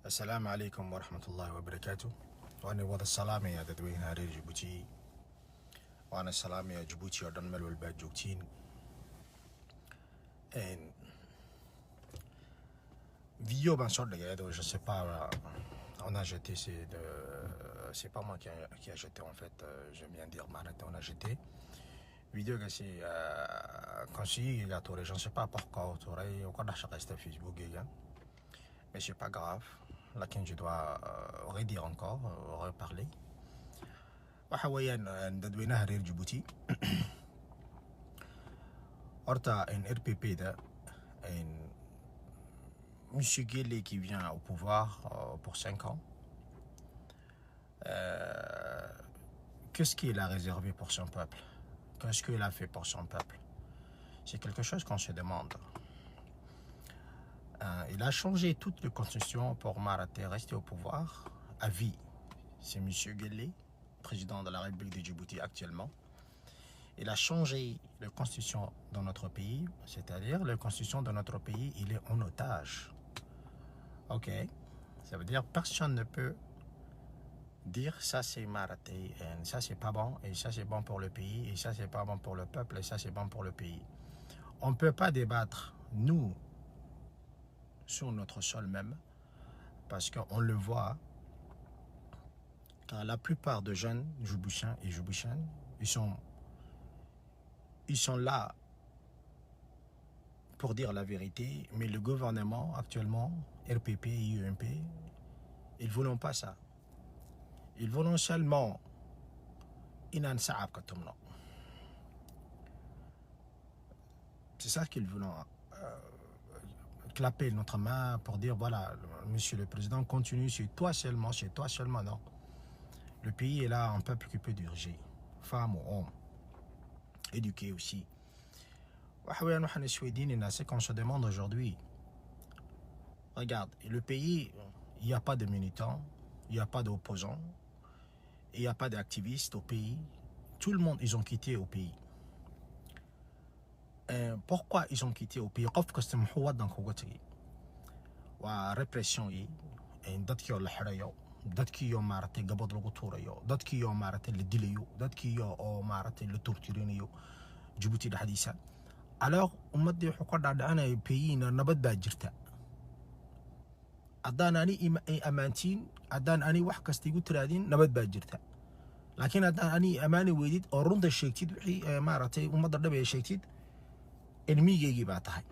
السلام عليكم ورحمة الله وبركاته. وأنا وضع السلامة يا تدوين هارير جيبوتي. وأنا السلامة يا جيبوتي ودن ملو الباد جوتين. Et vidéo ben sort de guerre, je sais pas. On a jeté c'est pas moi qui a jeté en fait. J'aime bien dire Marat, on a jeté. Vidéo que c'est quand si il y a tout je ne sais pas pourquoi autour et encore d'achat reste Facebook gars. Mais c'est pas grave. Lakin je dois redire encore, reparler. وحويا ندوينا هرير جيبوتي. Horta un RPP da un monsieur Guélé qui vient au pouvoir pour 5 ans. Qu'est-ce qu'il a réservé pour son peuple? Qu'est-ce qu'il a fait pour son peuple? C'est quelque chose qu'on se demande. Il a changé toute la constitution pour Maraté rester au pouvoir à vie. C'est monsieur Guélé, président de la République de Djibouti actuellement. Il a changé la constitution dans notre pays, c'est-à-dire la constitution de notre pays, il est en otage. Ok, ça veut dire personne ne peut dire ça c'est Maraté, et ça c'est pas bon, et ça c'est bon pour le pays, et ça c'est pas bon pour le peuple, et ça c'est bon pour le pays. On ne peut pas débattre, nous, sur notre sol même, parce qu'on le voit, car la plupart des jeunes Djiboutiens et Djiboutiennes, ils sont là pour dire la vérité, mais le gouvernement actuellement, RPP et UMP, ils ne veulent pas ça. Ils veulent seulement c'est ça qu'ils veulent clapper notre main pour dire voilà, monsieur le président, continue, c'est toi seulement, non. Le pays est là, un peuple qui peut diriger, femmes ou hommes, éduqués aussi. C'est qu'on se demande aujourd'hui. Regarde, le pays, il n'y a pas de militants, il n'y a pas d'opposants, il n'y a pas d'activistes au pays. Tout le monde, ils ont quitté au pays. Pourquoi ils ont quitté au pays? La répression, dadkii yoo maaragtay gabadh lagu tuurayo, dadkii yoo maaragtay la dilayo, dadkii oo maaragtay la torturinayo Djibouti dhexdiisa. Alors ummadii wuxuu ka dhaadhicinaya pays-na nabad baa jirta. haddaan ani ammaantiin, haddaan ani wax kasta igu tiraadin, nabad baa jirta. laakiin haddaan ani ammaani weydid oo runta sheegtid, wixii maaragtay ummadda dhab ay sheegtid, enemigeygii baa tahay.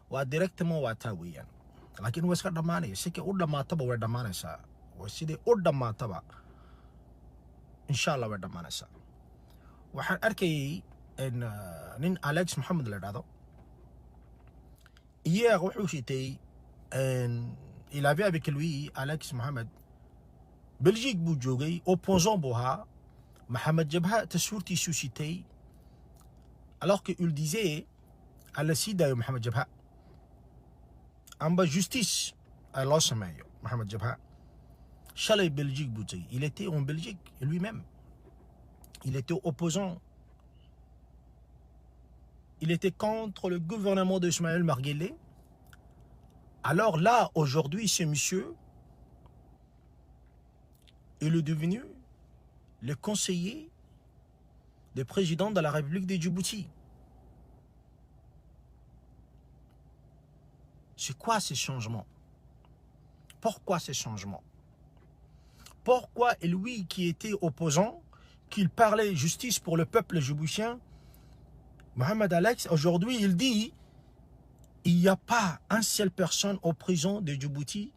waa directement waa taa weeyaan. laakiin waa iska dhammaanaya, sikay u dhammaataba way dhammaanaysaa. siday u dhammaataba insha allah way dhammaanaysaa. waxaan arkayay nin Alex Mohamed la dhahdo, hier wuxuu shitay il avait avec lui Alex Mohamed Belgique buu joogay, opposant buu ahaa. Mohamed Jabha taswiirtiisuu shitay, alors qu'il disait à la sii daayo Mohamed Jabha amba justice à loo sameeyo. Mohamed Jabha shalay Belgique buu tagay, il était en Belgique lui-même, il était opposant, il était contre le gouvernement d'Ismaël Marguelé. Alors là, aujourd'hui, ce monsieur, il est devenu le conseiller du président de la République de Djibouti. C'est quoi ces changements? Pourquoi ces changements? Pourquoi lui qui était opposant, qu'il parlait justice pour le peuple djiboutien, Mohamed Alex, aujourd'hui il dit il n'y a pas une seule personne en prison de Djibouti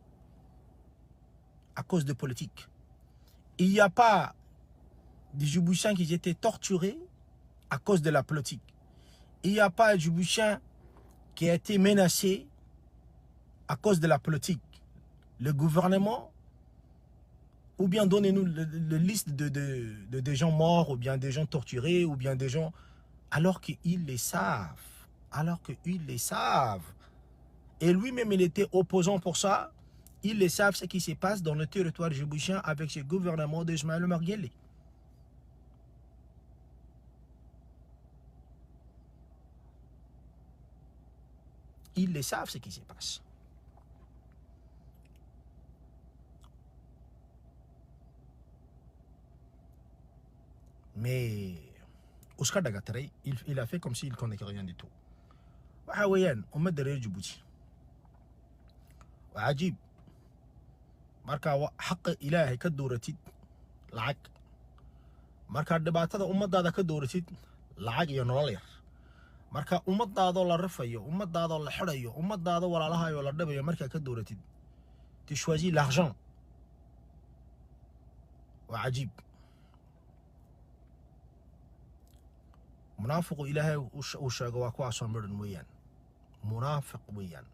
à cause de politique. Il n'y a pas des Djiboutiens qui étaient torturés à cause de la politique. Il n'y a pas de Djiboutiens qui a été menacé à cause de la politique. Le gouvernement, ou bien donnez-nous la liste de gens morts, ou bien des gens torturés, ou bien des gens... Alors qu'ils les savent. Et lui-même, il était opposant pour ça. Ils le savent ce qui se passe dans le territoire djiboutien avec ce gouvernement d'Ismaël Marguelé. Ils le savent ce qui se passe. mais Oscar Dagatare, il a fait comme s'il ne connaissait rien du tout. Wahawayan, on met derrière Djibouti. Wajib. Marka haq ilahi ka dooratid lacag. Marka dhibaatada ummadaada ka dooratid lacag iyo nolol yar. Marka ummadaada la rafayo, ummadaada la xirayo, ummadaada walaalahayo la dhabayo marka ka dooratid. Tu choisis l'argent. Wajib. منافق إلهي وشاقوا كواسون مردن ويان منافق ويان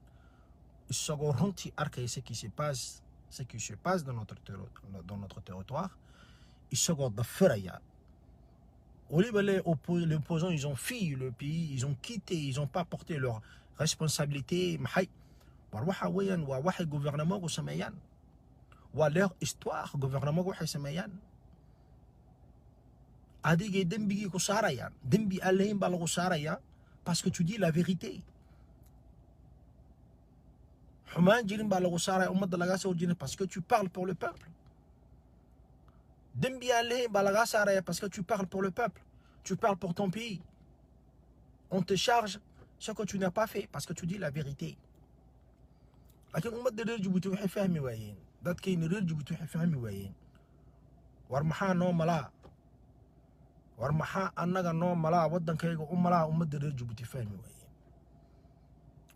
الساقو رنتي أركي ce qui se passe dans notre territoire الساقو ضفريا les opposants ils ont fui le pays, ils ont quitté, ils n'ont pas porté leur responsabilité محي وروحا ويان وواحد gouvernement وسميان ولleur histoire gouvernement وحي سميان Adige dembi ko saraya dembi alain balago saraya parce que tu dis la vérité. Human jirin balago saraya umad laga so jine parce que tu parles pour le peuple. Dembi alain balaga saraya parce que tu parles pour le peuple. Tu parles pour ton pays. On te charge ce que tu n'as pas fait parce que tu dis la vérité. Lakin umad de Djibouti waxay fahmi waayeen dadkayna reer Djibouti waxay fahmi waayeen war maxaa noo malaa war maxaa annaga noo malaa wadankayga u malaa ummadda reer Djibouti fahmi waayeen.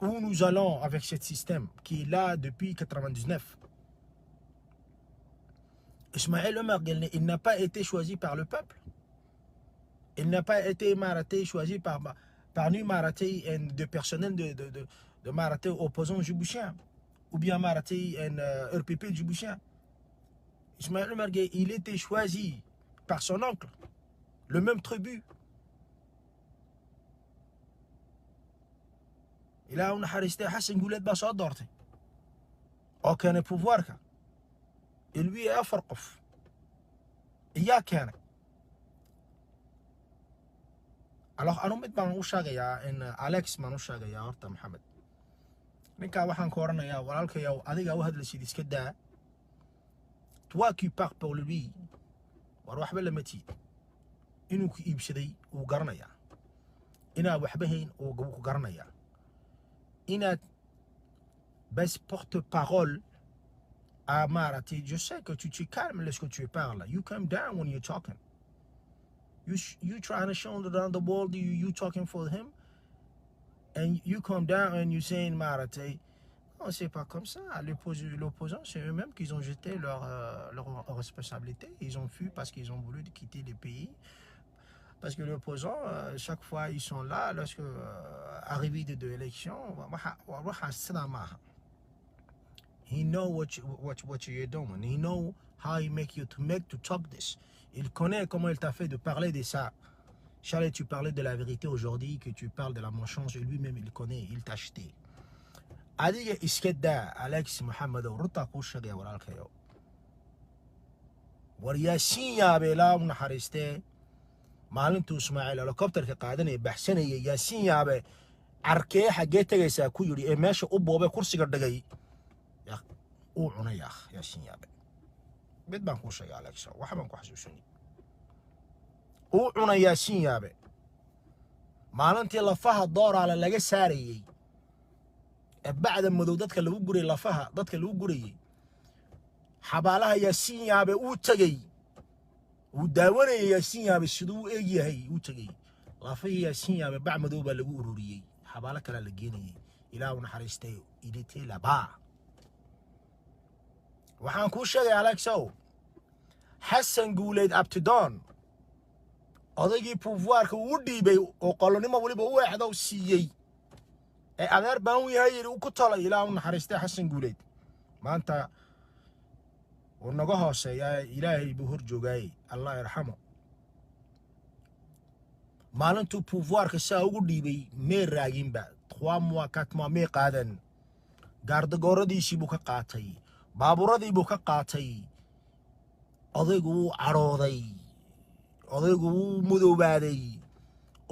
Où nous allons avec ce système qui est là depuis 99. Ismaël Omar Guelleh, il n'a pas été choisi par le peuple. Il n'a pas été Maraté choisi par nous Maraté et de personnel de Maraté opposants djiboutiens ou bien Maraté et RPP djiboutien. Ismaël Omar Guelleh, il était choisi par son oncle. Le même tribu. Il a un haristé Hassan Goulet Basso Dorte. Aucun pouvoir. Et lui est Farqof. Il y a qu'un. Alors, on met dans Ouchagaya et Alex Manouchagaya, Orta Mohamed. Nika Wahan Korana, Walkaya, Adiga Wahad le Sidiskeda. Toi qui pars pour lui, Warwahbel le métier. inuu ku iibsaday uu garanaya inaad waxbahayn uu ku garanaya inaad bas porte-parole à Maraté. Je sais que tu te calmes lorsque tu parles. You calm down when you're talking. You trying to show around the world you talking for him and you calm down and you saying Maraté. Non, c'est pas comme ça. L'opposant, c'est eux-mêmes qui ont jeté leur responsabilité. Ils ont fui parce qu'ils ont voulu quitter le pays. Parce que l'opposant, chaque fois, ils sont là, lorsque arrivé de l'élection, he know what you're doing. He know how he make you to talk this. Il connaît comment il t'a fait de parler de ça. Charles, tu parlais de la vérité aujourd'hui, que tu parles de la malchance, et lui-même, il connaît, il t'a acheté. Adiga iskeda, Alex Mohamed, Ruta Kouchage, Waralkayo. Waryasin Yabela, Nahariste. maalintuu Ismaaciil helicopterka qaadanay baxsanay Yaasiin yaabe arkay xagee tagaysaa ku yiri ee meesha u boobay kursiga dhagay uu cunay Yaasiin yaabe mid baan ku sheegay Alex waxa baan ku xasuusinay uu cunay Yaasiin yaabe maalintii lafaha dooraale laga saarayay bacda madow dadka lagu guray lafaha dadka lagu gurayay xabaalaha Yaasiin yaabe uu tagay وداوني ياسين يا بسدو ايجي وتجي لافي ياسين يا ببع مدوبه لغو ururiyay xabaala kala la geenayay ilaa una xariistay iditay laba waxaan ku sheegay Alexo Hassan Goulet Abtidon odagii pouvoirka uu dhiibay oo qolonimo waliba uu waxda u siiyay ee adeer baan u yahay uu ku talay ilaa una xariistay Hassan Goulet maanta ونقول هسه إلهي بهور جوجاي الله يرحمه مالنتو pouvoir que ça ugudi bi me raagin ba 3 mois 4 mois me qaadan garda gooradiisi buu ka qaatay baaburadii buu ka qaatay odaygu carooday odaygu mudowbaaday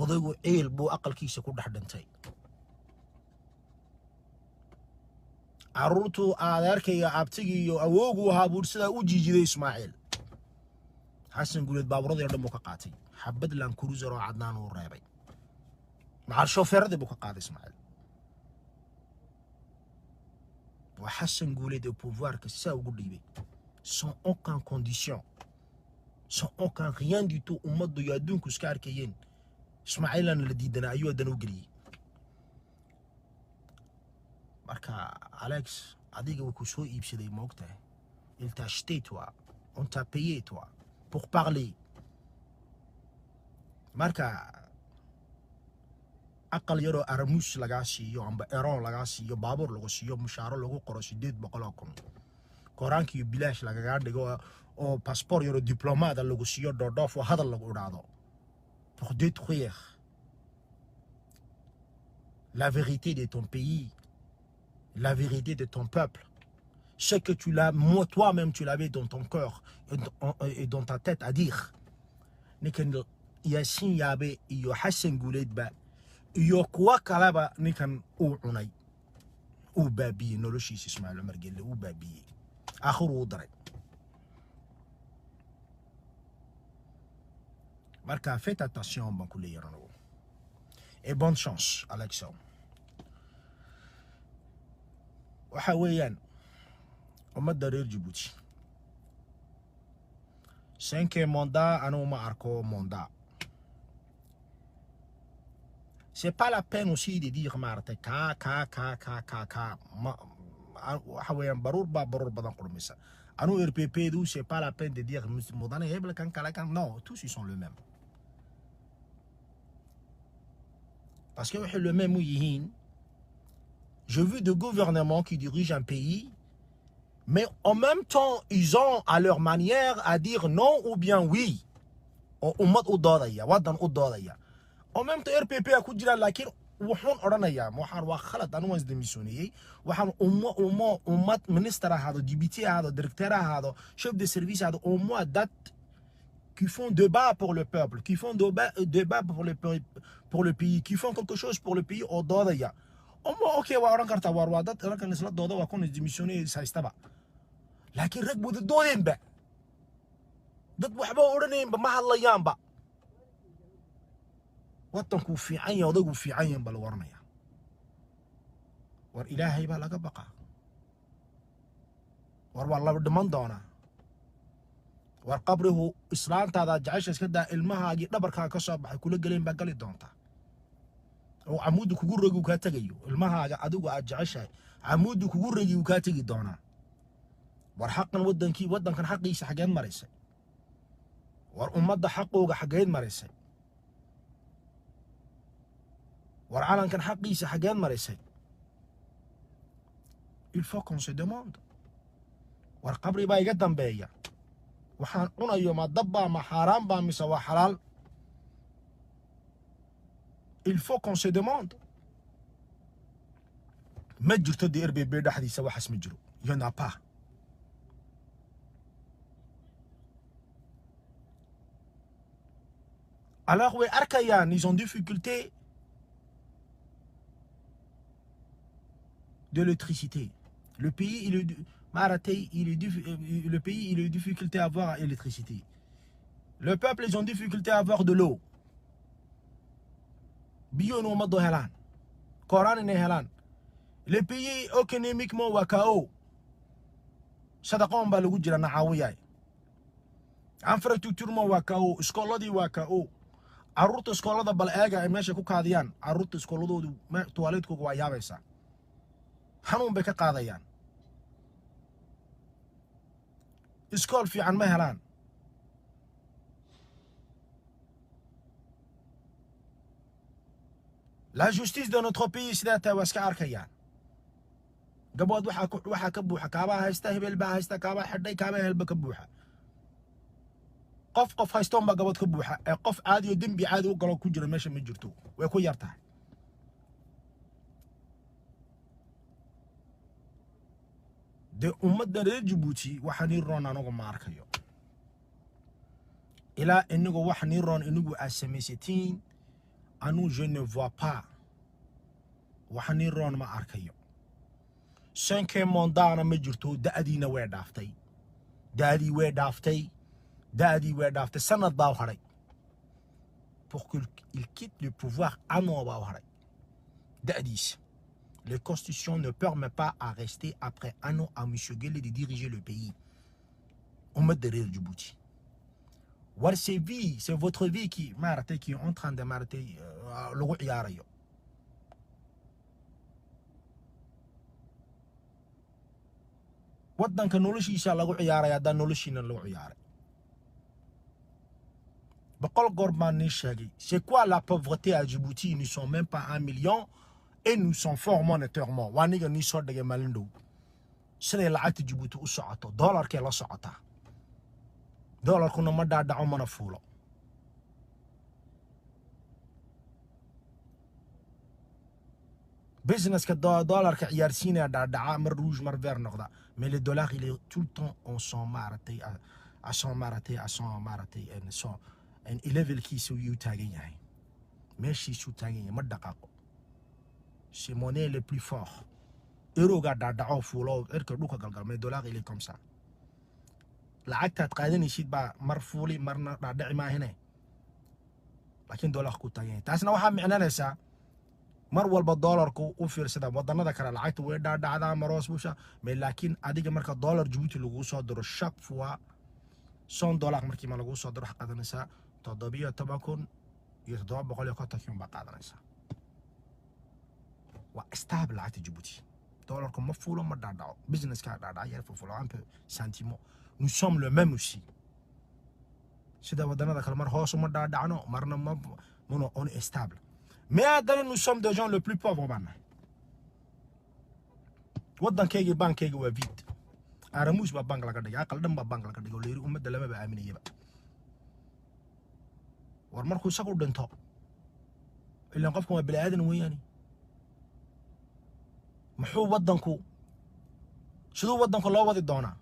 odaygu eel buu aqalkiisa ku dhaxdhantay caruurtu adeerkayga abtigiiyo awoogu ahaa buu sida u jiijiday Ismaaciil حسن قولت بابرضي يردمو كقاتي حبد لان كروزر وعدنان ورابي مع الشوفير دي بوكا قاضي اسماعيل وحسن قولت au pouvoir que ça au goulibé sans aucune condition sans aucun rien du tout ومد يادون كسكار كيين اسماعيل انا اللي ديدنا ايوه دنو قري marka Alex adiga wuxuu soo iibsaday moogtahay il t'a acheté toi on t'a payé toi pour parler marka aqal yaro armus laga siiyo amba eron laga siiyo baabur lagu siiyo mushaaro lagu qoro 800 kun koraanki bilaash laga dhigo oo passport yaro diplomate lagu siiyo doodof oo hadal lagu dhaado pour détruire la vérité de ton pays, la vérité de ton peuple. Ce que tu l'as, moi, toi-même, tu l'avais dans ton cœur et dans ta tête à dire. Nikan Yasin Yabe, iyo Hassan Goulet ba, iyo quoi kalaba, nikan ou unay, ou babi, no le chis Ismaël Mergele, ou babi, akhur udre. Marca, faites attention, Bankoulé Yarano. Et bonne chance, Alexandre. وحويان ومدرير جيبوتي 5 mandat أنا ما أركو mandat. C'est pas la peine aussi de dire Martin ka حويان برور بدن قرمسا. أنا RPP دو c'est pas la peine de dire مدن هبل كان كلاكان. Non, tous ils sont le même. Parce que le même ouïhin. Je veux des gouvernements qui dirigent un pays, mais en même temps, ils ont à leur manière à dire non ou bien oui. En même temps, RPP a coup de la laquelle, وحون أرانيا محار وخلت أنا وز دميسوني وحن أمات منستر هذا ديبيتي هذا ديركتور هذا chef de service هذا أمات date qui font débat pour le peuple, qui font débat pour le pays, qui font quelque chose pour le pays au dodaya. اوكي واران كارتا وارودات ركن نسلا دودا وكون ديميسيوني سايستبا لكن ركبوا دودين با dad waxba oraneen ba ma hadlayaan ba wadanku fiican yahay odagu fiican yahay bal warnaya war ilaahay ba laga baqa war wala dhiman doona war qabrihu islaantaada jacaysh iska daa ilmahaagi dhabarka ka soo baxay kula galeen ba gali doonta oo amuud kugu rogi ka tagayo ilmahaaga adigu aad jeceshahay amuud kugu rogi ka tagi doona war xaqan wadankan xaqiisa xageed mareysay war ummadda xaqooga xageed mareysay war calankan xaqiisa xageed mareysay il faut qu'on se demande war qabri baa iga dambeeya waxaan cunayo ma dabba ma xaraam baa mise waa xalaal il faut qu'on se demande. ما جرت دي RPP دحديسا waxas ma jiro il y en a pas. Alors oui Arkayan ils ont difficulté de l'électricité. Le pays il est difficulté à avoir l'électricité. Le peuple ils ont difficulté à avoir de l'eau. Bio no mado helan Coran ne helan le pays économiquement wa KO sadaqon ba lagu jira naawiyay infrastructure mo wa KO iskooladi wa KO arurta iskoolada bal eega ay meesha ku kaadiyaan arurta iskooladoodu toiletku waa yaabaysa xanuun bay ka qaadayaan iskool fiican ma helaan La justice de notre pays c'est tawaska arkayaan gabadh waxa ka buuxa kaaba haysta hebel baa haysta kaaba xidhay kaaba helba ka buuxa qof haystoon ba gabadh ka buuxa ee qof caadi oo dambi caadi u galo ku jira meesha ma jirto way ku yartahay de ummadda reer Djibouti waxa ni roon anagu ma arkayo ila inagu waxa ni roon inagu asameysatiin anu je ne vois pas waxani roon ma arkayo 5 mandat ma jirto daadina way dhaaftay daadi way dhaaftay Dadi Wedafte Sanad Bauharay. Pour qu'il quitte le pouvoir à nos Bauharay. Dadis. La constitution ne permet pas à rester après un an à M. Guelleh de diriger le pays. On met derrière Djibouti. C'est votre vie qui est en train de m'arrêter le roi Yarayo. Wadanka noloshi insha Allah Yarayo da noloshi na lo Yarayo. Bakol Gorban ni shagi. C'est quoi la pauvreté à Djibouti? Ils ne sont même pas 1 million et nous sommes fort monétairement. Waniga ni sort de Malindo. C'est la hâte Djibouti ou so'ato. Dollar qui est la so'ata. Dollar qu'on a madda da on foula. Business que dollar qui yarsine da mar rouge mar vert nokda. Mais le dollar il est tout le temps on s'en maraté à s'en maraté et son en level qui sou you tagging. Mais si sou tagging madda kako. C'est monnaie le plus fort. Euro ga da foula erke duka galgal mais dollar il est comme ça. لعكتها تقادني شيء بقى مرفولي مرنا داعي ما هنا لكن دولار كوتاين تاسنا waxaa micnanaysa mar walba doolarku u fiirsada wadanada kale lacagta way dhaadhacdaa maroos busha mais laakiin adiga marka doolar Djibouti lagu soo diro chaque fois $100 markii ma lagu soo diro waxa qaadanaysa 17,000 iyo 750 ba qaadanaysa waa stable lacagta Djibouti doolarku ma fuulo ma dhaadhaco business ka dhaadhaca yar fuulo un peu sentiment. Nous sommes le même aussi. C'est d'abord dans la calmar hausse on est stable. Mais nous sommes des gens les plus pauvres maintenant. What dans quel banque est vite? Aramus ba banque la kadega, kaldam ba banque la kadega, les rues de la même amini. War marco saco d'un top. Il en comme Beladen Wiyani. Mahou what dans ko? Je dois what dans ko lawa de donna.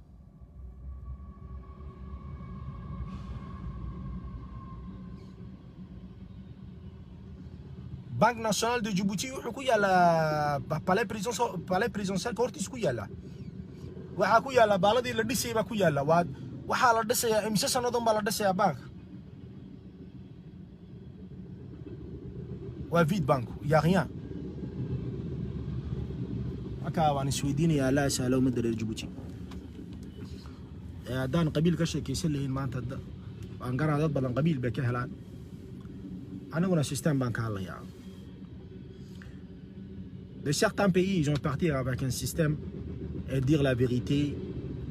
Banque nationale de Djibouti wuxuu yaala palais présidentiel hortiis ku yaala waxa ku yaala baaladii la dhisay ba ku yaala waxa la dhisay imsa sanadoon ba la dhisay bank wa vide bank il y a rien aka waan isweydiinaya la saalo madar Djibouti daan qabiil ka sheekaysan leeyin maanta aan garan dad badan qabiil ba ka helaan anaguna system bank halayaa. De certains pays, ils ont parti avec un système et dire la vérité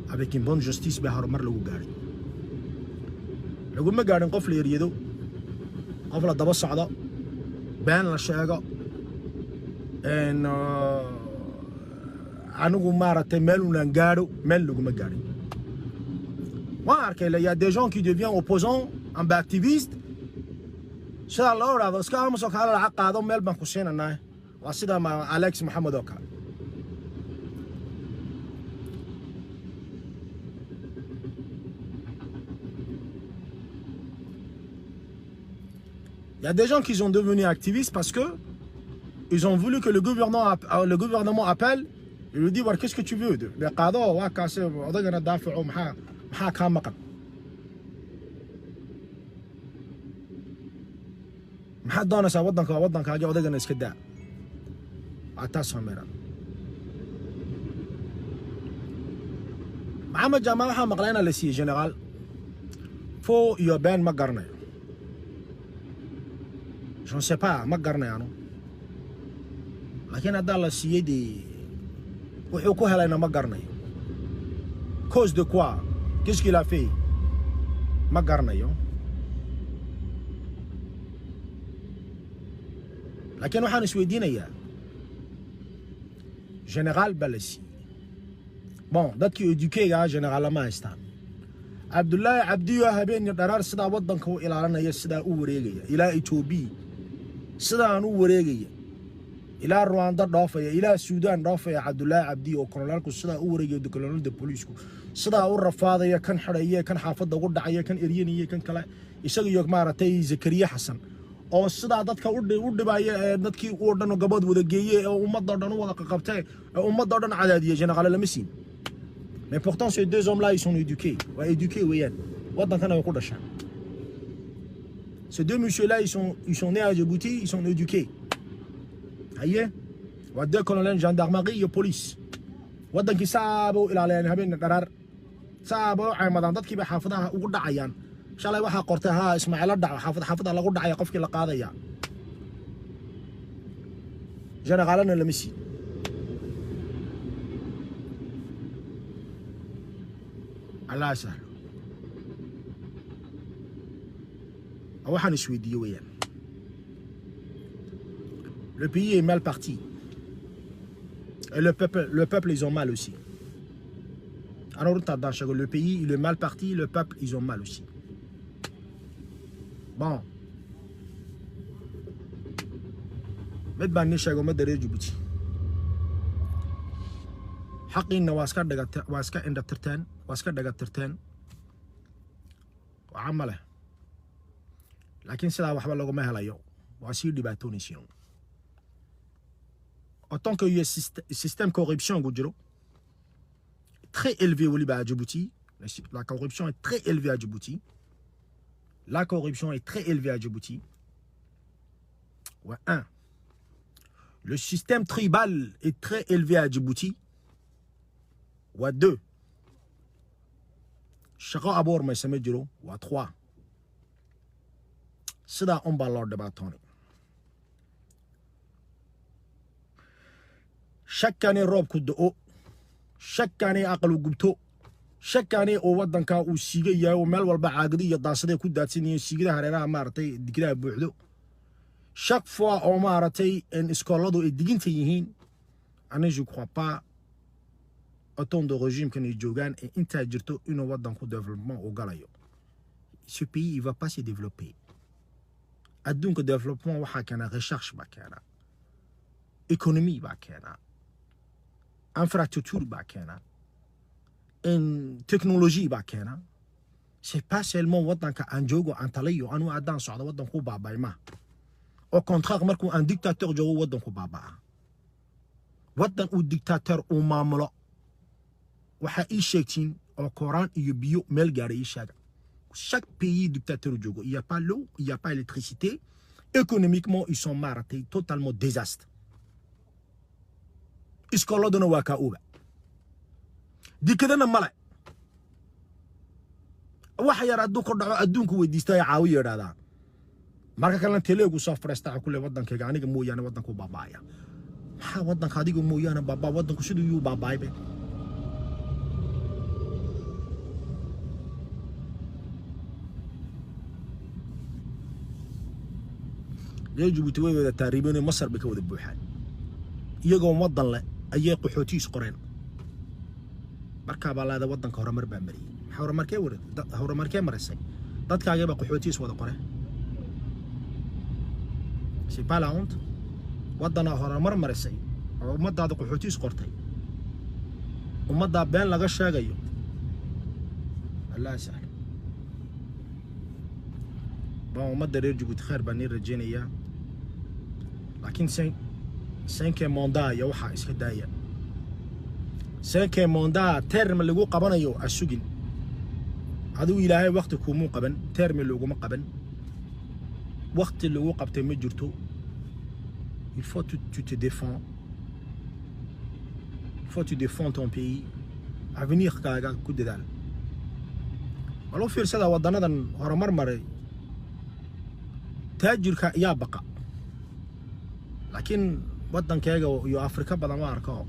avec une bonne justice. Le gouvernement garde قفل يريدو قفل الضبط صعدة بين الشيء إن عنو مارة ملو نجارو ملو جمجاري. Moi, il y a des gens qui deviennent opposants, un activiste. C'est alors là, parce qu'on se parle à la carte, on met le banc couché là. وأصيدا مع أليكس محمد أوكا. Il y a des gens qui sont devenus activistes parce que ils ont voulu que le gouvernement appelle et lui dit qu'est-ce que tu veux de قاضوا وكاسه وضجنا دافعوا محا كان مقن محا دونا سا ودنك هاجي وضجنا اسكدا عتاسهم ميران محمد جماعة مقلنا لسي جنرال فو يوبان ما قرنا je ne sais pas ما قرنا يعني لكن هذا الله سيدي وحكوها لنا ما قرنا cause de quoi qu'est-ce qu'il a fait ما قرنا لكن وحنا سويدين اياه général Balassi. Bon, d'autres qui éduquent généralement instant. Abdullah Abdi Wahabin yadarar sida wadanka uu ilaalinaya sida uu wareegaya ilaa Ethiopia sida uu wareegaya ilaa Rwanda dhaafaya ilaa Sudan dhaafaya Abdullah Abdi oo kolonelku sida uu wareegay kolonel de police sida uu rafaadaya kan xidhaya kan xaafada ugu dhacaya kan eryanaya kan kale isaga iyo maartay Zakariya Xasan oo sida dadka u dhibaya dadkii oo dhan gabadh wada geeyay oo ummadda dhan wada qabtay ummadda dhan cadaadiyay général Lamissine. Mais pourtant ces deux hommes là ils sont éduqués, éduqués oui. Ces deux messieurs-là, ils sont nés à Djibouti, ils sont éduqués. Aïe, deux colonels gendarmerie et police. Wadan qui sabo il a habin qarar sabo ay madan dadkii ba xaafadaha ugu dhacayaan shalay waxa qortaha Ismaaciil dhac xaafada lagu dhacay qofkii la qaadaya generalna la misi Allah sahlo waxaan isweydiiyay weeyaan le pays est mal parti. Et le peuple, ils ont mal aussi. Alors, le pays, il est mal parti, le peuple, ils ont mal aussi. Bon. Met bani shago met dere Djibouti. حقنا واسكا عند ترتان واسكا دغ ترتان وعمله لكن سلا waxba lagu ma helayo waa si dhibaatoonaysiin. En tant que système corruption très élevé au Liban à Djibouti, la corruption est très élevée à Djibouti. La corruption est très élevée à Djibouti. Ouais, un. Le système tribal est très élevé à Djibouti. Ouais, deux. Chacun abord mais ça me dit ouais, trois. C'est là on va l'ordre de bâton. Chaque année robe coup de haut, chaque année aqal gubto, chaque année au wadanka ou siga ya ou mel walba caagdi iyo daasade ku daadsaniyo sigida hareeraha maartay digida buuxdo. Chaque fois on maartay en iskooladu ay diginta yihiin ana je crois pas autant de régime que ni joogan et inta jirto inuu wadanku développement au galayo. Ce pays il va pas se développer. Adunka développement waxa kana recherche ba kana. Économie ba kana. Infrastructure bakena en technologie bakena c'est pas seulement wadanka anjogo antalayo anu adan socdo wadanku baabayma au contraire markuu un dictateur jogo wadanku baabaa wadan uu dictateur uu maamulo waxa ii sheegtiin oo Coran iyo biyo meel gaaray sheega chaque pays dictateur jogo il y a pas l'eau il y a pas l'électricité économiquement ils sont martés totalement désastre. Iskoladuna waa ka uga dikadana male waxa yar aduu ku dhaco adduunku weydiistay caawiyo yiraahdaa marka kale teleegu soo fariista ku le wadankayga aniga mooyaan wadanku baabaaya waxa wadanka adiga mooyaan baaba wadanku sidoo uu baabaaybe Djibouti way wada taariibeen Masar bay ka wada buuxaan iyagoo wadan leh ayay qaxootiis qoreen marka balaada wadanka horumar baa mariyay horumarkee marisay dadkaaga ba qaxootiis wada qoreen c'est pas la honte wadana horumar marisay oo ummadaada qaxootiis qortay ummadda been laga sheegayo Allah sahlo bon ummadda reer Djibouti khair baan rajeynaya laakiin 5e mandat ya waxa iska daaya 5e mandat term lagu qabanayo asugin aduu ilaahay waqti kuumu qaban term lagu ma qaban waqti lagu qabtay ma jirto il faut tu te défends il faut tu défends ton pays avenir kaaga ku dadaal walo fiirsada wadanadan horumar maray taajirka yaa baqa laakiin wadankayga iyo Afrika badan waa arko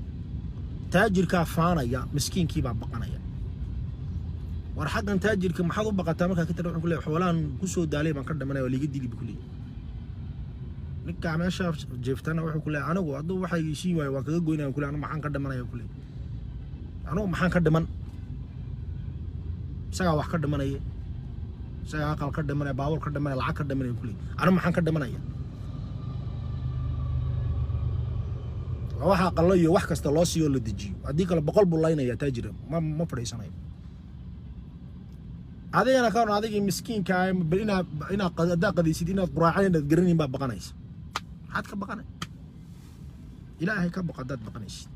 taajirka faanaya miskiinkii baa baqanaya war xaqan taajirka maxad u baqataa marka ka tiraan kulay xoolaan ku soo daalay baan ka dhamanay oo liga dili kulay ninka meesha jeeftana wuxuu kulay anigu haduu waxay isii waay waa kaga goynaa kulay anigu maxaan ka dhamanaya kulay anigu maxaan ka dhaman saga wax ka dhamanaya saga aqal ka dhamanaya baawar ka dhamanaya lacag ka dhamanaya kulay anigu maxaan ka dhamanaya waxa qalayo wax kasta loo siiyo la dejiyo hadii kala 100 bulaynaya taajir ma fadhiisanayo adeegana ka adiga miskiinka ina qadaysid inaad quraaceen dad garanin baa baqanaysa had ka baqanay ilaahay ka baqadad baqanaysa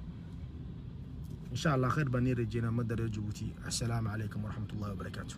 insha Allah khair bani rajina madar Djibouti assalamu alaykum wa rahmatullahi wa barakatuh